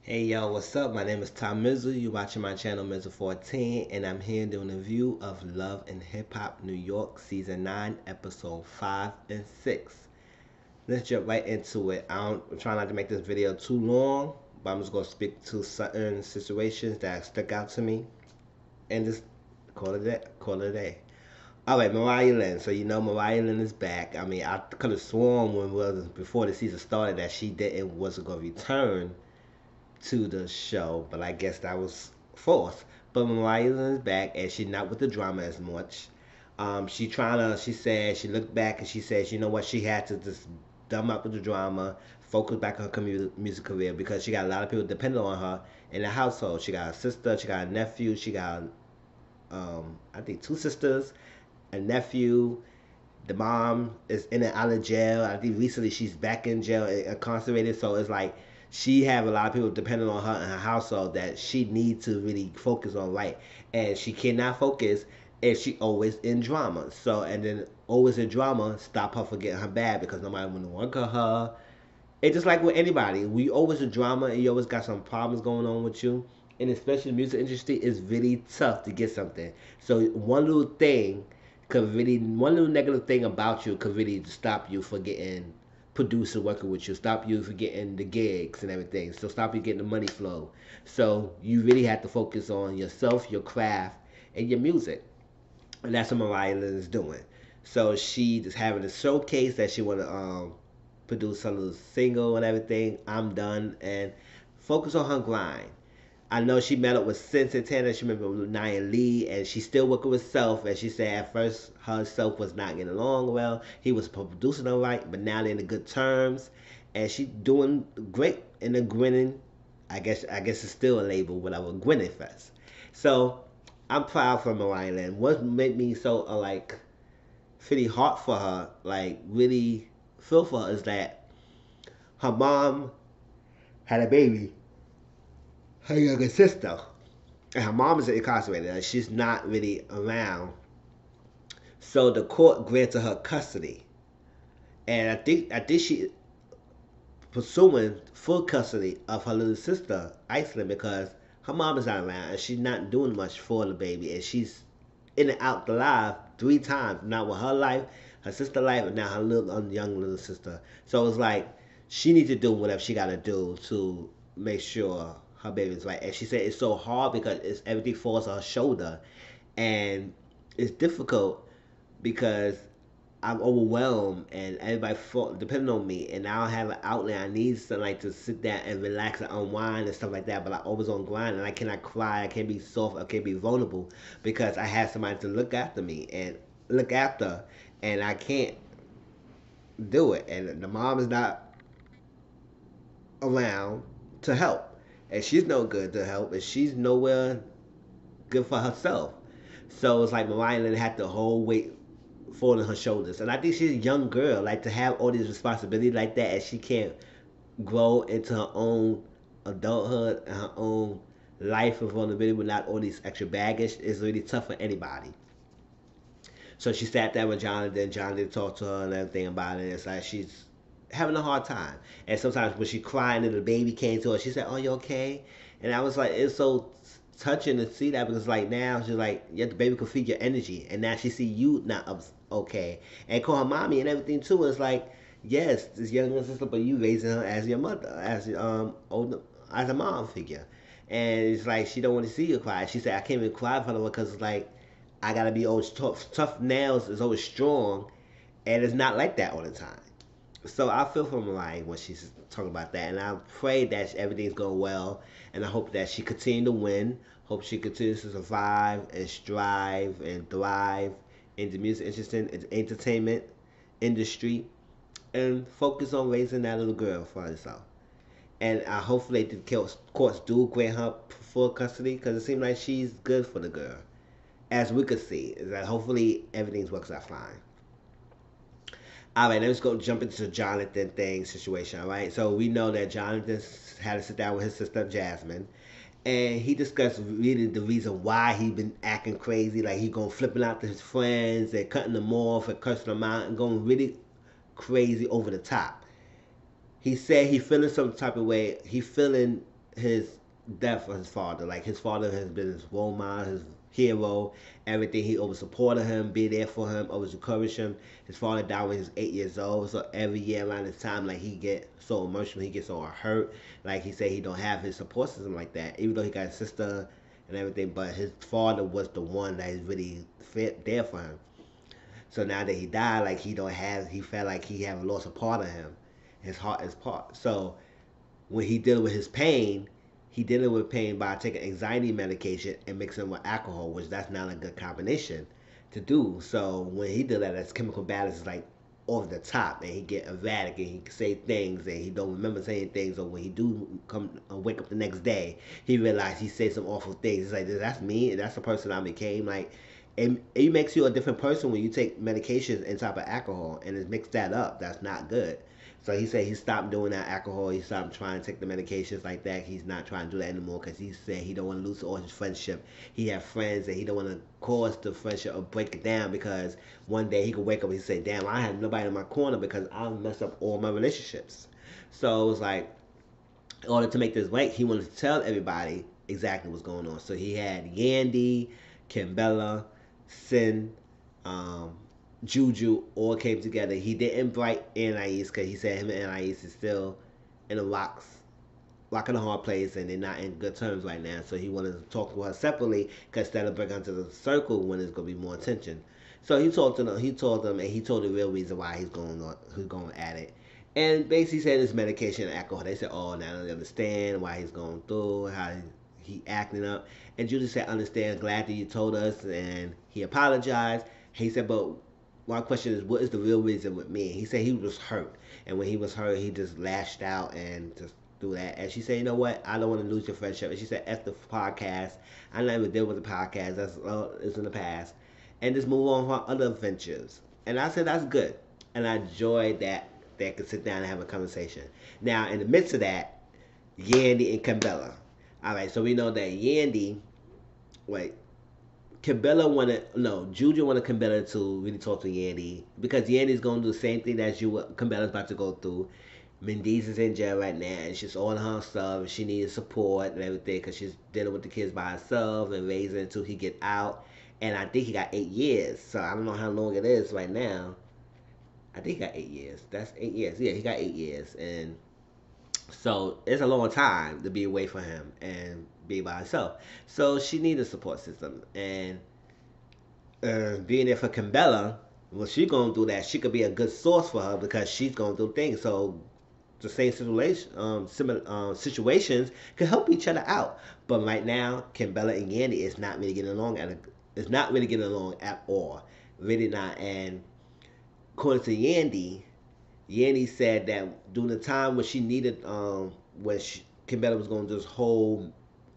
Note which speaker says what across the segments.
Speaker 1: Hey yo, what's up? My name is Tom Mizzle. You're watching my channel Mizzle14, and I'm here doing a review of Love and Hip Hop New York Season 9, Episode 5 and 6. Let's jump right into it. I'm trying not to make this video too long, but I'm just going to speak to certain situations that stuck out to me and just call it that. Call it a day. All right, Mariah Lynn. So you know Mariah Lynn is back. I mean, I could have sworn when was before the season started that she didn't wasn't going to return to the show, but I guess that was false. But Mariah is back, and she's not with the drama as much. She said, she looked back and she says, you know what, she had to just dumb up with the drama, focus back on her music career because she got a lot of people dependent on her in the household. She got a sister, she got a nephew, she got, I think, two sisters, a nephew. The mom is in and out of jail. I think recently she's back in jail, incarcerated. So it's like she have a lot of people depending on her and her household that she needs to really focus on, right? And she cannot focus if she always in drama. So and then always in drama stop her from getting her bag because nobody want to work with her. It's just like with anybody. We always in drama and you always got some problems going on with you. And especially the music industry, it's really tough to get something. So one little thing could really, one little negative thing about you could really stop you from getting producer working with you, stop you from getting the gigs and everything. So stop you getting the money flow. So you really have to focus on yourself, your craft, and your music. And that's what Mariah Lynn is doing. So she is having a showcase that she want to produce her little single and everything. I'm done and focus on her grind. I know she met up with Santana. She met up with Nia Lee, and she's still working with Self. And she said at first herself was not getting along well. He was producing her right, but now they're in good terms, and she's doing great in the Grinning. I guess it's still a label, whatever. Grinning Fest. So I'm proud for Mariah Lynn. What made me so like pretty hard for her, like really feel for her, is that her mom had a baby, her younger sister, and her mom is incarcerated. And she's not really around, so the court granted her custody, and I think she pursuing full custody of her little sister Iceland because her mom is not around and she's not doing much for the baby, and she's in and out the life three times. Now with her life, her sister life, and now her little young little sister. So it's like she needs to do whatever she got to do to make sure her baby's right. And she said it's so hard because everything falls on her shoulder, and it's difficult because I'm overwhelmed and everybody depending on me, and I don't have an outlet. I need something like to sit down and relax and unwind and stuff like that. But I always on grind and I cannot cry. I can't be soft. I can't be vulnerable because I have somebody to look after me and look after, and I can't do it. And the mom is not around to help, and she's no good to help, and she's nowhere good for herself. So it's like Mariah Lynn had the whole weight fall on her shoulders. And I think she's a young girl, like to have all these responsibilities like that, and she can't grow into her own adulthood and her own life of vulnerability without all these extra baggage is really tough for anybody. So she sat there with Jonathan. Jonathan talked to her and everything about it. It's like she's having a hard time. And sometimes when she cried and the baby came to her, she said, "Oh, you okay?" And I was like, it's so touching to see that because like now she's like, yeah, the baby can feed your energy, and now she see you not okay, and call her mommy and everything too. And it's like, yes, this younger sister, but you raising her as your mother, as older, as a mom figure, and it's like she don't want to see you cry. She said, I can't even cry for her because it's like I gotta be always tough. Tough nails is always strong, and it's not like that all the time. So I feel for Mariah when she's talking about that, and I pray that everything's going well, and I hope that she continue to win. Hope she continues to survive and strive and thrive in the music entertainment industry, and focus on raising that little girl for herself. And I hopefully the courts do grant her full custody because it seems like she's good for the girl, as we could see. Is that hopefully everything works out fine. All right, let's go jump into the Jonathan thing situation. All right, so we know that Jonathan had to sit down with his sister Jasmine, and he discussed really the reason why he been acting crazy, like he going flipping out to his friends and cutting them off and cursing them out and going really crazy over the top. He said he feeling some type of way. He feeling his death of his father. Like his father has been his role model, his hero, everything. He always supported him, be there for him, always encouraged him. His father died when he was 8 years old, so every year around this time, like he get so emotional, he gets so hurt. Like he said, he don't have his support system like that, even though he got a sister and everything. But his father was the one that is really fit there for him. So now that he died, like he don't have, he felt like he have lost a part of him. His heart is part. So when he dealing with his pain, he dealing with pain by taking anxiety medication and mixing with alcohol, which that's not a good combination to do. So when he did that, his chemical balance is like over the top, and he get erratic, and he say things, and he don't remember saying things. Or when he do come wake up the next day, he realized he said some awful things. It's like that's me, and that's the person I became. Like it makes you a different person when you take medications and type of alcohol, and it mixed that up. That's not good. So he said he stopped doing that alcohol. He stopped trying to take the medications like that. He's not trying to do that anymore because he said he don't want to lose all his friendship. He have friends and he don't want to cause the friendship or break it down because one day he could wake up and say, "Damn, I have nobody in my corner because I messed up all my relationships." So it was like, in order to make this right, he wanted to tell everybody exactly what's going on. So he had Yandy, Kimbella, Sin, um, Juju all came together. He didn't invite Anais because he said him and Anais is still in a rock in a hard place and they're not in good terms right now. So he wanted to talk to her separately because instead of bringing her to the circle when there's gonna be more attention. So he talked to them. He told them, and he told the real reason why he's going at it. And basically said it's medication and alcohol. They said, "Oh, now they understand why he's going through, how he acting up." And Judy said, "Understand, glad that you told us." And he apologized. He said, "But my question is, what is the real reason with me?" He said he was hurt, and when he was hurt, he just lashed out and just do that. And she said, "You know what? I don't want to lose your friendship." And she said, "F the podcast. I'm not even deal with the podcast. That's it's in the past, and just move on for other adventures." And I said, "That's good," and I enjoyed that they could sit down and have a conversation. Now, in the midst of that, Yandy and Cambella. All right, so we know that Yandy, wait, Cabela wanted no Juju wanted Cabela to really talk to Yandy because Yandy's gonna do the same thing that Cabela's about to go through. Mendiz is in jail right now, and she's on her stuff. And she needs support and everything because she's dealing with the kids by herself and raising until he get out. And I think he got 8 years, so I don't know how long it is right now. I think he got 8 years. That's 8 years. Yeah, he got 8 years, and so it's a long time to be away from him and be by herself. So she needs a support system, and being there for Cambella, when she going through that, she could be a good source for her because she's going through things. So the same situation, similar situations can help each other out. But right now, Cambella and Yandy is not really getting along it's not really getting along at all, really not. And according to Yandy, Yandy said that during the time when she needed, Cambella was going through this whole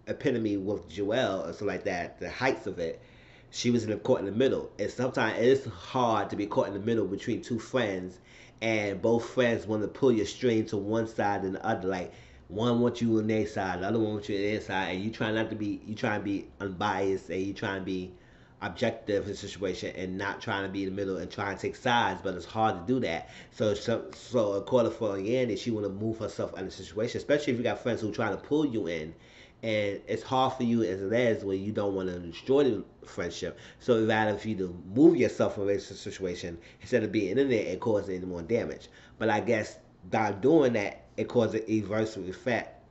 Speaker 1: epitome with Joelle and stuff like that, the heights of it, she was in the caught in the middle. And sometimes it's hard to be caught in the middle between two friends, and both friends want to pull your string to one side and the other. Like one wants you on their side, the other one wants you on their side, and you try not to be, you try and be unbiased, and you try and be objective in the situation and not trying to be in the middle and trying to take sides, but it's hard to do that. So according for Yandy, she want to move herself in the situation, especially if you got friends who trying to pull you in, and it's hard for you as it is when you don't want to destroy the friendship. So it's rather for you to move yourself from a situation instead of being in there and causing any more damage. But I guess by doing that, it caused an reverse effect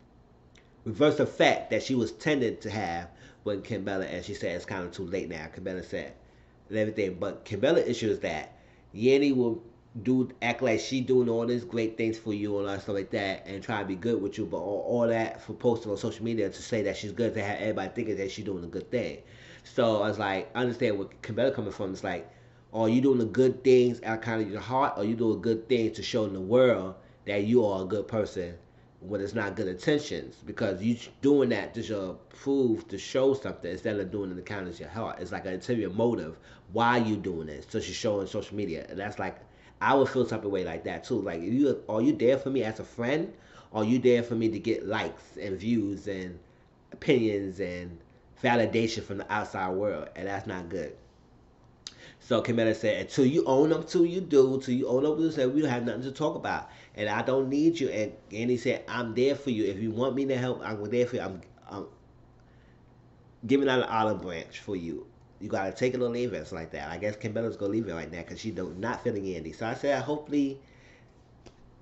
Speaker 1: that she was tended to have when Kimbella, and she said it's kind of too late now. Kimbella said and everything, but Kimbella issue is that Yanni will act like she doing all these great things for you and all that stuff like that, and try to be good with you, but all that for posting on social media to say that she's good to have everybody thinking that she's doing a good thing. So I was like, I understand where Kimbella coming from. It's like, are you doing the good things out kind of your heart, or you doing good things to show in the world that you are a good person when it's not good intentions, because you doing that just to prove to show something instead of doing it to count as your heart. It's like an interior motive why you doing this, so she's showing social media, and that's like I would feel type of way like that too. Like you are you there for me as a friend, or are you there for me to get likes and views and opinions and validation from the outside world, and that's not good. So Camilla said, until you own up to you do, till you own up to this, we don't have nothing to talk about. and I don't need you. And he said, I'm there for you. If you want me to help, I'm there for you. I'm giving out an olive branch for you. You gotta take it or leave it. It's like that. I guess Kimbella's gonna leave it like that because she not feeling Andy. So I said, hopefully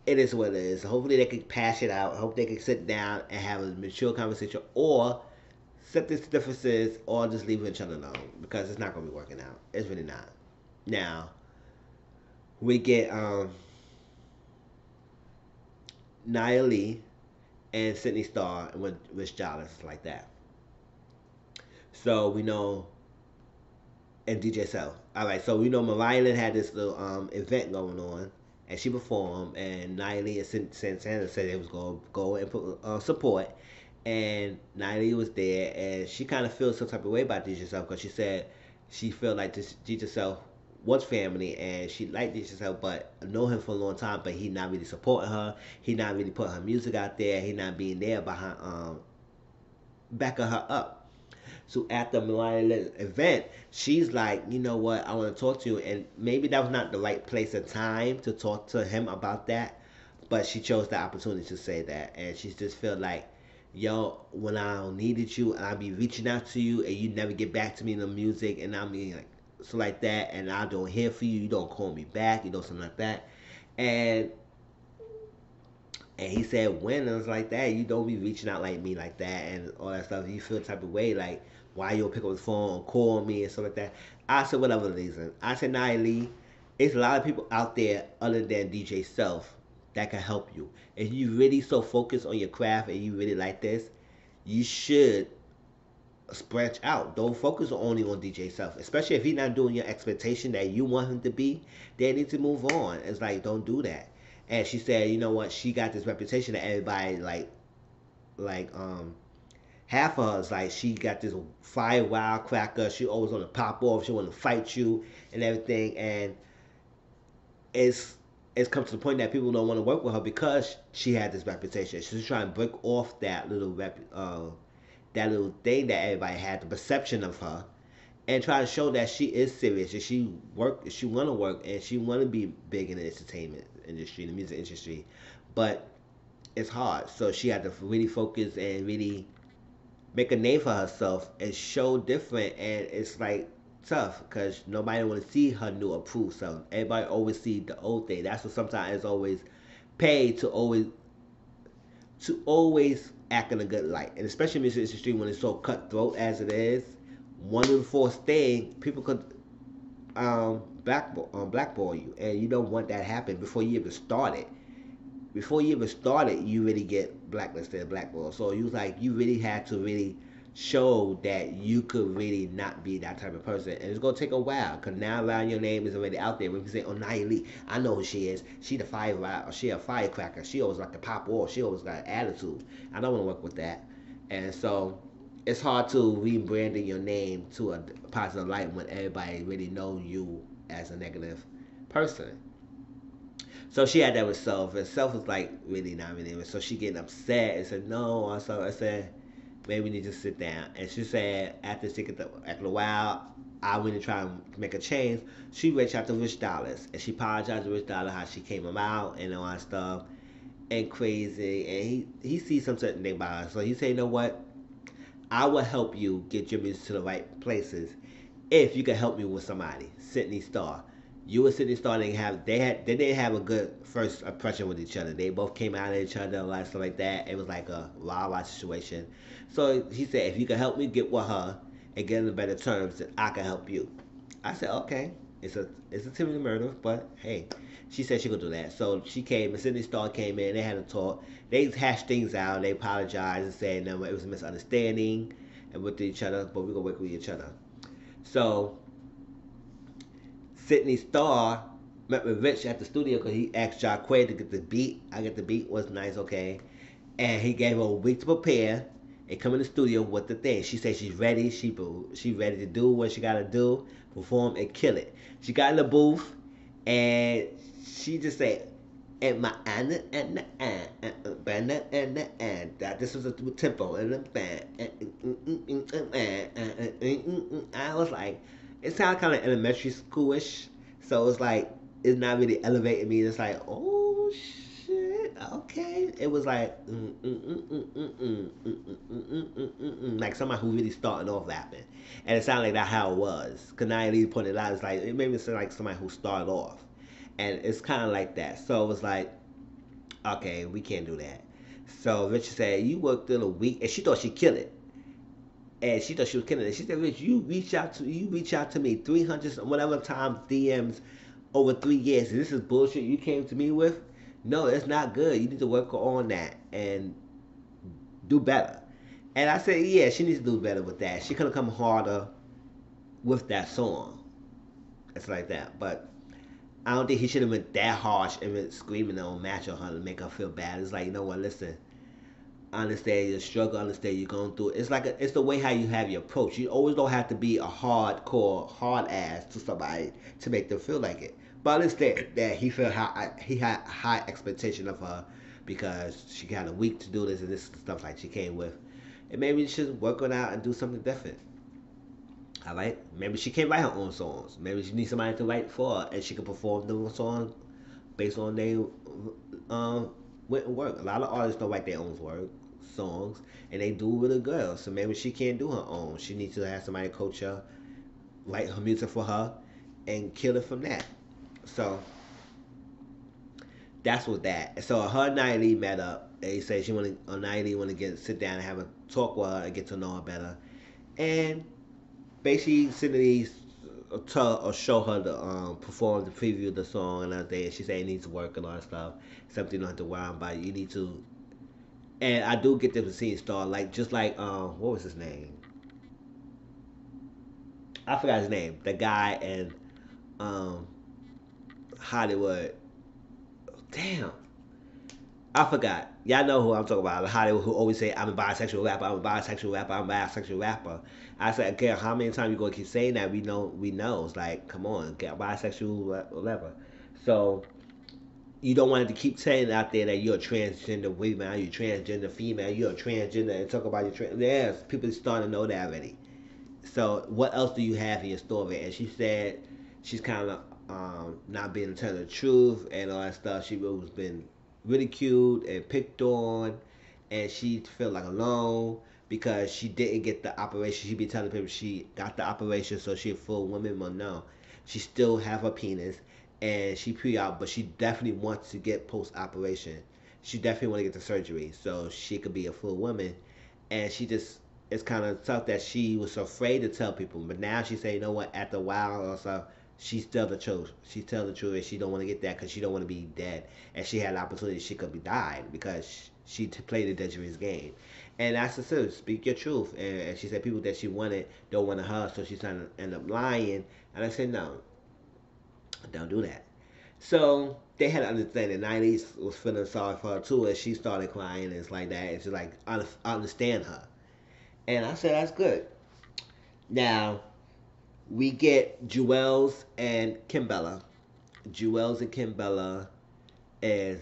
Speaker 1: it is what it is. Hopefully they can pass it out. Hope they can sit down and have a mature conversation, or set these differences, or just leave each other alone because it's not gonna be working out. It's really not. Now we get Nia Lee and Sydney Starr with Rich Jollis like that. So we know, and DJ Cell. All right, so we know Mariah Lynn had this little event going on, and she performed, and Nia Lee and Santana said they was gonna go and put support, and Nia Lee was there, and she kind of feels some type of way about DJ Cell because she said she felt like this DJ Cell was family and she liked DJ Cell, but know him for a long time, but he not really supporting her. He not really putting her music out there. He not being there behind backing her up. So at the Mariah event, she's like, you know what, I want to talk to you. And maybe that was not the right place and time to talk to him about that. But she chose the opportunity to say that. And she just felt like, yo, when I needed you, and I be reaching out to you, and you never get back to me in the music, and I mean, like, so like that, and I don't hear for you, you don't call me back, you know, something like that. And he said, when it's like that, you don't be reaching out like me like that and all that stuff. You feel the type of way, like, why you don't pick up the phone and call me and stuff like that. I said, whatever the reason. I said, Nia Lee, it's a lot of people out there other than DJ Self that can help you. If you really so focused on your craft and you really like this, you should branch out. Don't focus only on DJ Self, especially if he's not doing your expectation that you want him to be. They need to move on. It's like, don't do that. And she said, you know what? She got this reputation that everybody like half of her is like she got this fire cracker. She always want to pop off. She want to fight you and everything. And it's come to the point that people don't want to work with her because she had this reputation. She's trying to break off that little thing that everybody had, the perception of her, and try to show that she is serious and she want to work and she want to be big in the entertainment industry, the music industry, but it's hard. So she had to really focus and really make a name for herself and show different. And it's like tough because nobody want to see her new approved self. Everybody always see the old thing. That's what sometimes it's always paid to always act in a good light, and especially in the music industry when it's so cutthroat as it is. One of the force thing people could blackball you, and you don't want that to happen before you even started. Before you even started, you really get blacklisted and blackballed. So you was like, you really had to really show that you could really not be that type of person, and it's gonna take a while because now around your name is already out there. When you say, "Oh, Nia Lee, I know who she is. She the she a firecracker. She always like to pop off. She always got attitude." I don't want to work with that, and so it's hard to rebranding your name to a positive light when everybody really know you as a negative person. So she had that with Self, and Self was like really not really. So she getting upset and said, "No." I said, maybe we need to sit down. And she said, after a while, I went to try and make a change. She reached out to Rich Dollars, and she apologized to Rich Dollars how she came about and all that stuff, and crazy. And he sees some certain thing about her. So he said, you know what? I will help you get your music to the right places if you can help me with somebody. Sydney Starr. You and Sydney Starr they didn't have a good first impression with each other. They both came out at each other, a lot of stuff like that. It was like a rah-rah situation. So he said, if you can help me get with her and get in better terms, then I can help you. I said, okay. It's a Timothy murder, but hey, she said she could do that. So she came, and Sydney Starr came in. They had a talk. They hashed things out. They apologized and said, no, it was a misunderstanding and with each other, but we're gonna work with each other. So Sydney Starr met with Rich at the studio because he asked Jacquet to get the beat. I get the beat, was nice, okay. And he gave her a week to prepare and come in the studio with the thing. She said she's ready. She ready to do what she got to do, perform and kill it. She got in the booth and she just said, and my and that this was a tempo and I was like, it sounded kind of elementary schoolish, so it's like it's not really elevating me. It's like, oh shit, okay. It was like like somebody who really started off rapping, and it sounded like that how it was. Cause now you put it out, it's like it made me sound like somebody who started off, and it's kind of like that. So it was like, okay, we can't do that. So Richard said, you worked in a week, and she thought she'd kill it. And she thought she was killing it. She said, Rich, you reach out to me 300 whatever times DMs over 3 years. And this is bullshit you came to me with. No, it's not good. You need to work on that and do better. And I said, yeah, she needs to do better with that. She could have come harder with that song. It's like that. But I don't think he should have been that harsh and been screaming on match on her to make her feel bad. It's like, you know what, listen, I understand your struggle. I understand you're going through it. It's like it's the way how you have your approach. You always don't have to be a hardcore, hard ass to somebody to make them feel like it. But I understand that he had high expectation of her because she had a week to do this and this stuff like she came with. And maybe she should work on out and do something different. All right. Maybe she can't write her own songs. Maybe she needs somebody to write for her and she can perform the song based on their um written work. A lot of artists don't write their own work songs and they do really good. So maybe she can't do her own. She needs to have somebody coach her, write her music for her, and kill it from that. So that's what that. So her and Natalie met up. They say she wanted Natalie want to get sit down and have a talk with her and get to know her better. And basically, Cindy tell or show her the perform the preview of the song and everything. And she said it needs work and all that stuff. Something you don't have to worry about. You need to. And I do get them to see it start like just like what was his name? I forgot his name. The guy in um Hollywood. Damn, I forgot. Y'all know who I'm talking about. Hollywood who always say I'm a bisexual rapper. I'm a bisexual rapper. I'm a bisexual rapper. I said, okay, how many times you gonna keep saying that? We know. It's like, come on, get bisexual, whatever. So you don't want to keep saying out there that you're a transgender female, you're a transgender female, you're a transgender, and talk about your trans. Yes, people are starting to know that already. So what else do you have in your story? And she said she's kind of not being able to tell the truth and all that stuff. She was been ridiculed and picked on, and she felt like alone because she didn't get the operation. She be telling people she got the operation, so she a full woman. But no, she still have her penis, and she pre-op, but she definitely wants to get post-operation. She definitely want to get the surgery, so she could be a full woman. And she just it's kind of tough that she was afraid to tell people, but now she say, you know what? After a while or so, she's tell the truth. She tell the truth, and she don't want to get that because she don't want to be dead. And she had the opportunity she could be died because she played a dangerous game. And that's the truth. Speak your truth. And she said people that she wanted don't want her, so she's trying to end up lying. And I said no, don't do that. So they had to understand that 90s was feeling sorry for her too, and she started crying and it's like that. And she's like, I understand her. And I said, that's good. Now, we get Jewels and Kimbella. Jewels and Kimbella and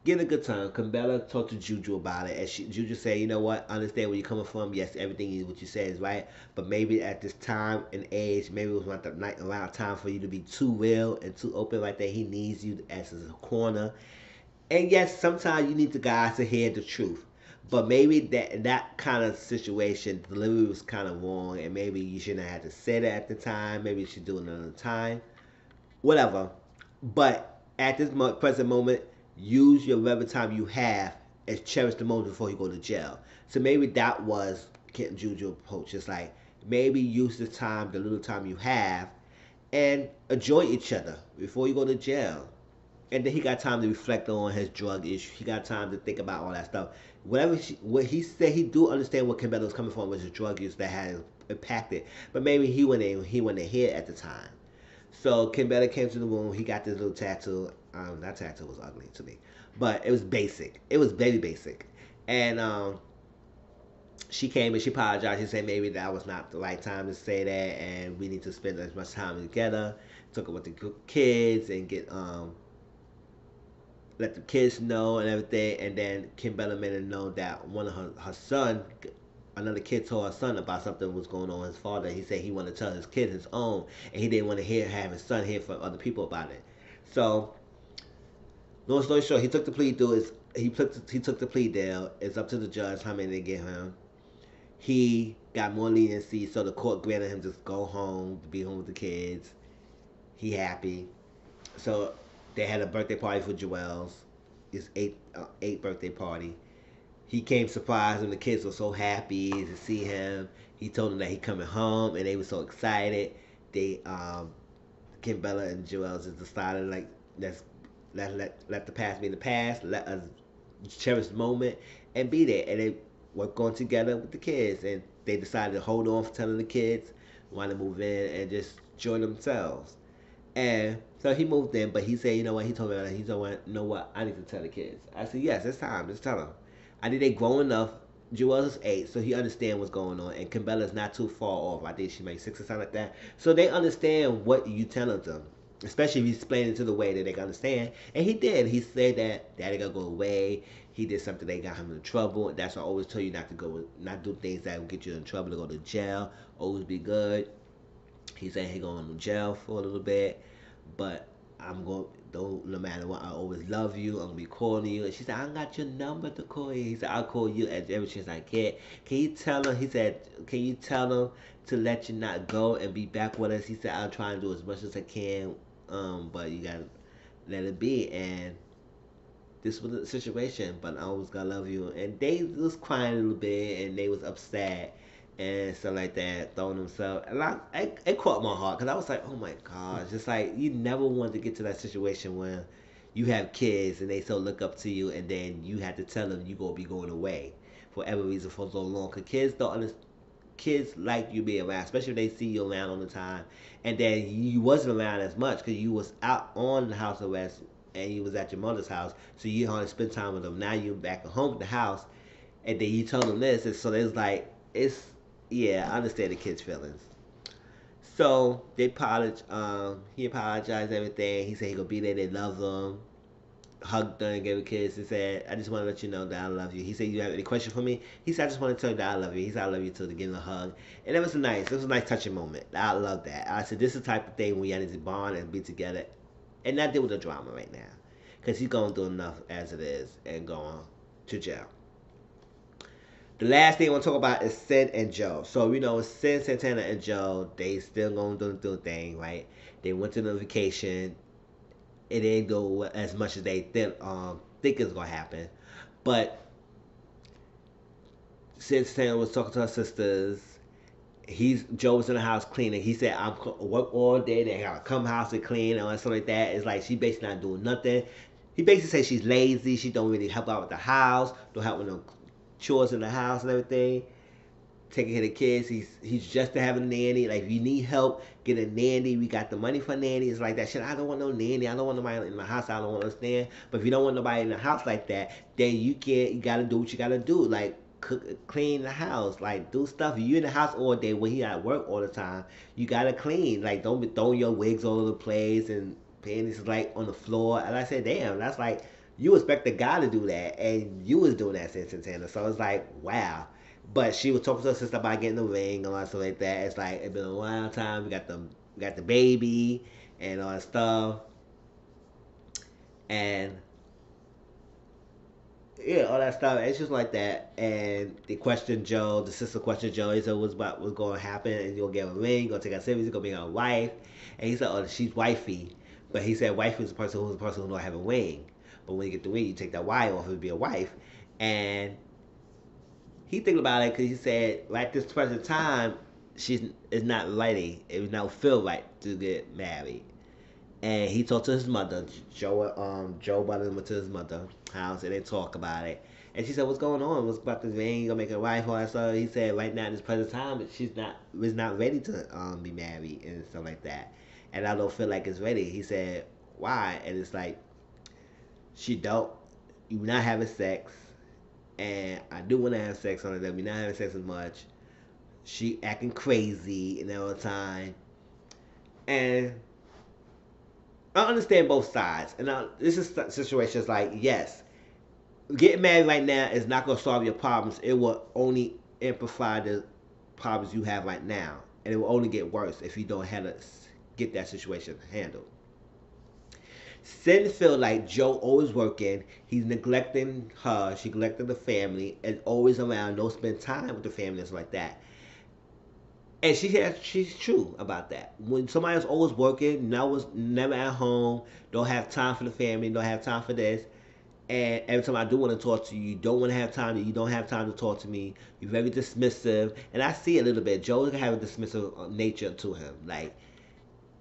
Speaker 1: get a good time. Kimbella talked to Juju about it, and Juju said, "You know what? I understand where you're coming from. Yes, everything what you said is right, but maybe at this time and age, maybe it was not the night around time for you to be too real and too open like that. He needs you as a corner, and yes, sometimes you need the guys to hear the truth." But maybe that kind of situation, the delivery was kind of wrong, and maybe you shouldn't have had to say that at the time. Maybe you should do it another time, whatever. But at this present moment, use your whatever time you have and cherish the moment before you go to jail. So maybe that was Kent Juju approach. It's like maybe use the time, the little time you have, and enjoy each other before you go to jail. And then he got time to reflect on his drug issue. He got time to think about all that stuff. What he said, he do understand what Kimbella was coming from was his drug use that had impacted. But maybe he wasn't here at the time. So Kimbella came to the room. He got this little tattoo. That tattoo was ugly to me, but it was basic. It was very basic. And she came and she apologized. She said maybe that was not the right time to say that, and we need to spend as much time together. Talk with the kids and get let the kids know and everything. And then Kim Bella made it know that one of her son, another kid told her son about something was going on with his father. He said he wanted to tell his kid his own, and he didn't want to have his son hear from other people about it. So Long story short, he took the plea deal. He took the plea deal. It's up to the judge how many they give him. He got more leniency, so the court granted him to go home, to be home with the kids. He happy. So they had a birthday party for Joel's. His eighth birthday party. He came surprised, and the kids were so happy to see him. He told them that he coming home, and they were so excited. They Kim Bella and Joel just decided like let the past be in the past. Let us cherish the moment and be there. And they work on together with the kids, and they decided to hold on for telling the kids, want to move in and just join themselves. And so he moved in, but he said, you know what? He told me that he told me, you know what? I need to tell the kids. I said, yes, it's time. Just tell them. I think they grown enough. Joel is 8, so he understand what's going on, and Kimbella's not too far off. I think she makes 6 or something like that. So they understand what you telling them, especially if you explain it to the way that they can understand. And he did. He said that Daddy gonna go away. He did something that got him in trouble. That's why I always tell you not to go, not do things that will get you in trouble. To go to jail. Always be good. He said he going to jail for a little bit, but I'm going. Don't no matter what, I always love you. I'm gonna be calling you. And she said, I got your number to call you. He said, I'll call you as every chance I get. Can you tell him? He said, can you tell him to let you not go and be back with us? He said, I'll try and do as much as I can, but you gotta let it be. And this was the situation, but I always gotta love you. And they was crying a little bit, and they was upset and stuff like that, throwing themselves. And it caught my heart because I was like, oh my gosh, just like you never want to get to that situation where you have kids and they so look up to you, and then you have to tell them you gonna be going away for every reason for so long. Cause kids don't understand. Kids like you being around, especially if they see you around all the time, and then you wasn't around as much because you was out on the house arrest and you was at your mother's house, so you hardly spend time with them. Now you back at home at the house, and then you told them this, and so it's like it's yeah, I understand the kids' feelings. So they apologized. He apologized everything. He said he gonna be there. They love him. Hugged her and gave a kiss and said, "I just want to let you know that I love you." He said, "You have any question for me?" He said, "I just want to tell you that I love you." He said, "I love you too." To give him a hug, and it was a nice touching moment. I love that. I said, "This is the type of thing we need to bond and be together, and not deal with the drama right now, because he's going through enough as it is and going to jail." The last thing I want to talk about is Sin and Joe. So Sin, Santana, and Joe, they still going to do the thing, right? They went to the vacation. It didn't go as much as they think it's gonna happen, but Sin Santana was talking to her sisters. Joe was in the house cleaning. He said, "I'm work all day. They gotta come house and clean and stuff like that." It's like she basically not doing nothing. He basically says she's lazy. She don't really help out with the house. Don't help with no chores in the house and everything. Taking care of the kids. He's just to have a nanny. Like if you need help, get a nanny. We got the money for nannies like that. Shit, I don't want no nanny. I don't want nobody in my house. I don't understand. But if you don't want nobody in the house like that, then you can't. You gotta do what you gotta do. Like cook, clean the house. Like do stuff. You in the house all day when he at work all the time. You gotta clean. Like don't be throwing your wigs all over the place and panties like on the floor. And I said, damn, that's like you expect the guy to do that, and you was doing that since Santana. So it's like wow. But she was talking to her sister about getting the ring and all that stuff like that. It's like it's been a long time. We got the baby and all that stuff. And yeah, all that stuff. It's just like that. And they questioned Joe. The sister questioned Joe. He said, what's going to happen? And you're going to get a ring. You're going to take her serious. You're going to be a wife. And he said, oh, she's wifey. But he said, wife is the person who don't have a ring. But when you get the ring, you take that Y off. It would be a wife. And he thinking about it because he said, right this present time, she's is not ready. It was not feel right to get married. And he talked to his mother. Joe brought him to his mother's house, and they talk about it. And she said, "What's going on? What's about this ring? You gonna make a wife?" All that stuff. He said, "Right now, at this present time, she's not was not ready to be married and stuff like that. And I don't feel like it's ready." He said, "Why?" And it's like she don't. You not having sex, and I do want to have sex on it. That we not having sex as much. She acting crazy and all the time, and I understand both sides. And now, this is situations like, yes, getting married right now is not going to solve your problems. It will only amplify the problems you have right now. And it will only get worse if you don't have to get that situation handled. Sin feel like Joe always working. He's neglecting her. She neglecting the family and always around. Don't spend time with the family and stuff like that. And she's true about that. When somebody's always working, never at home, don't have time for the family, don't have time for this, and every time I do want to talk to you, you don't want to have time. You don't have time to talk to me. You're very dismissive, and I see a little bit. Joe have a dismissive nature to him. Like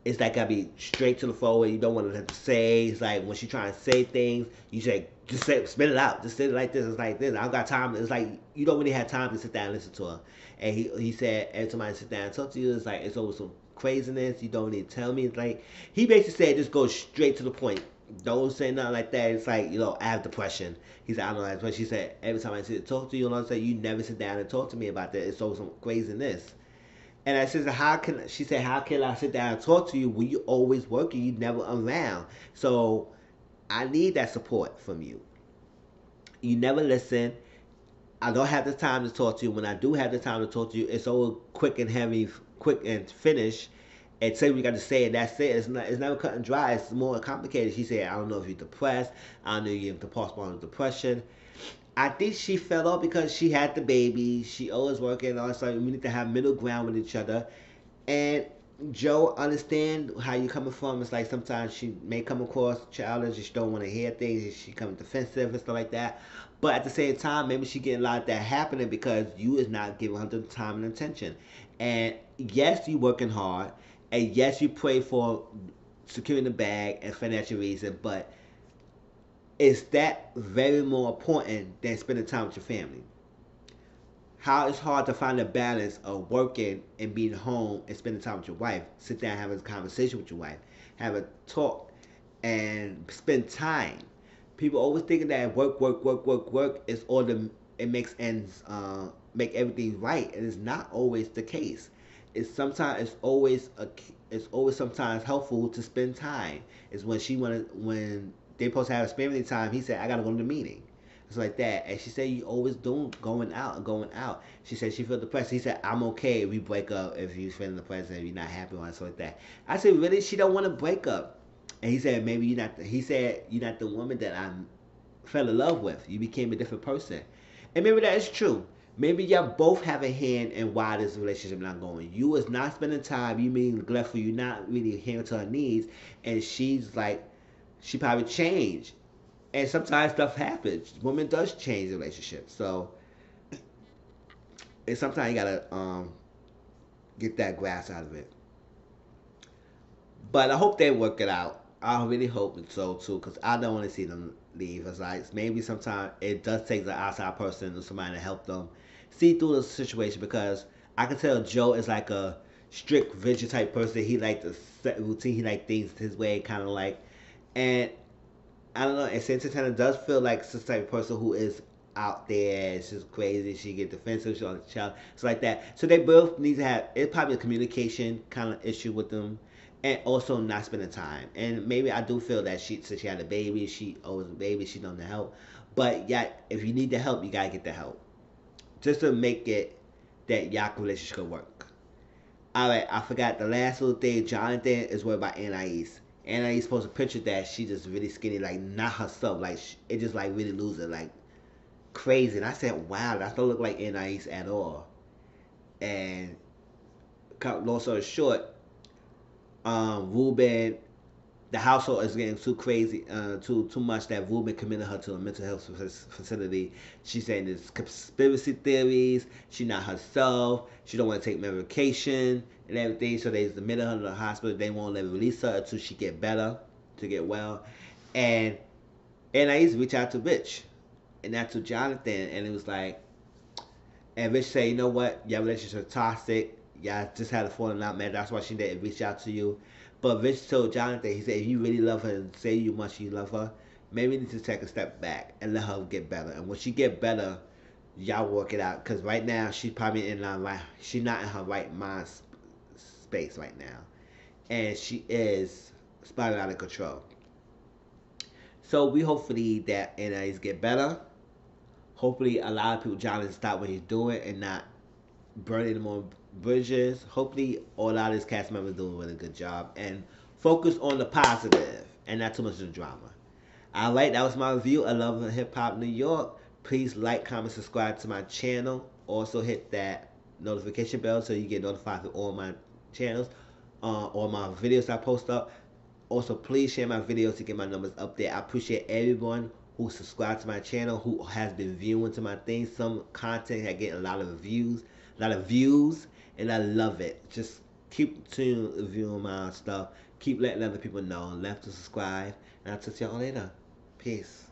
Speaker 1: it's like gotta be straight to the forward. You don't want to say. It's like when she trying to say things, you say just say spit it out. Just say it like this. It's like this. I don't got time. It's like you don't really have time to sit down and listen to her. And he said every time I sit down and talk to you, it's like it's always some craziness. You don't need to tell me. It's like he basically said just go straight to the point. Don't say nothing like that. It's like, I have depression. He said, I don't know. That's what she said. Every time I sit to talk to you, you never sit down and talk to me about that. It's always some craziness. And I said, she said, how can I sit down and talk to you when you always working, you never around? So I need that support from you. You never listen. I don't have the time to talk to you. When I do have the time to talk to you, it's all quick and heavy, quick and finish. And say we got to say it. That's it. It's never cut and dry. It's more complicated. She said, I don't know if you're depressed. I don't know if you have the postpartum depression. I think she fell off because she had the baby. She always working. All so we need to have middle ground with each other. And Joe understand how you coming from. It's like sometimes she may come across childish. She don't want to hear things. She coming defensive and stuff like that. But at the same time, maybe she getting a lot of that happening because you is not giving her the time and attention. And yes, you working hard. And yes, you pray for securing the bag and financial reason. But is that very more important than spending time with your family? How it's hard to find a balance of working and being home and spending time with your wife. Sit down, have a conversation with your wife, have a talk, and spend time. People always thinking that work is all the it makes ends make everything right, and it's not always the case. It's always sometimes helpful to spend time. It's when they supposed to have a family time. He said, I gotta go to the meeting. It's like that. And she said, you always doing going out and going out. She said she felt depressed. He said, I'm okay if we break up if you feeling depressed and you're not happy or something like that. I said, really? She don't want to break up. And he said, maybe you're not. He said, you're not the woman that I fell in love with. You became a different person. And maybe that is true. Maybe y'all both have a hand in why this relationship not going. You is not spending time. You being neglectful. You not really hearing to her needs. And she's like, she probably changed. And sometimes stuff happens. Women does change relationships. So, and sometimes you gotta get that grass out of it. But I hope they work it out. I really hope so too, because I don't want to see them leave. It's like maybe sometimes it does take the outside person or somebody to help them see through the situation, because I can tell Joe is like a strict rigid type person. He like the set routine. He like things his way, kind of like, and I don't know. And Santana does feel like this type of person who is out there. She's crazy. She get defensive. She's on the child. It's like that. So they both need to have. It's probably a communication kind of issue with them, and also not spending time. And maybe I do feel that since she had a baby, she owes a baby. She don't need help. But yeah, if you need the help, you gotta get the help, just to make it that y'all relationship could work. All right, I forgot the last little thing. Jonathan is worried about Anais. Anais supposed to picture that she just really skinny, like not herself, like it just like really losing, like crazy. And I said, wow, that don't look like Anais at all. And long story short, Ruben, the household is getting too crazy, too much that Ruben committed her to a mental health facility. She's saying there's conspiracy theories. She not herself. She don't want to take medication and everything. So they admitted her to the hospital. They won't let release her until she get better, to get well. And I used to reach out to Rich, and not to Jonathan, and it was like, and Rich said, you know what, your relationship is toxic. Y'all just had a falling out, man. That's why she didn't reach out to you. But Rich told Jonathan, he said, if you really love her and say you much you love her, maybe you need to take a step back and let her get better. And when she get better, y'all work it out. Because right now, she's probably in line, right. She's not in her right mind space right now. And she is spiraling out of control. So we hopefully that Anais get better. Hopefully a lot of people, Jonathan, stop what he's doing and not burning more bridges. Hopefully, all of this cast members doing a really good job and focus on the positive. and not too much of the drama. Alright, that was my review of Love and Hip Hop New York. Please like, comment, subscribe to my channel. Also hit that notification bell so you get notified of all my channels, all my videos I post up. Also, please share my videos to get my numbers up there. I appreciate everyone who subscribed to my channel, who has been viewing to my things. Some content had getting a lot of views, and I love it. Just keep viewing my stuff. Keep letting other people know. Left to subscribe, and I'll talk to y'all later. Peace.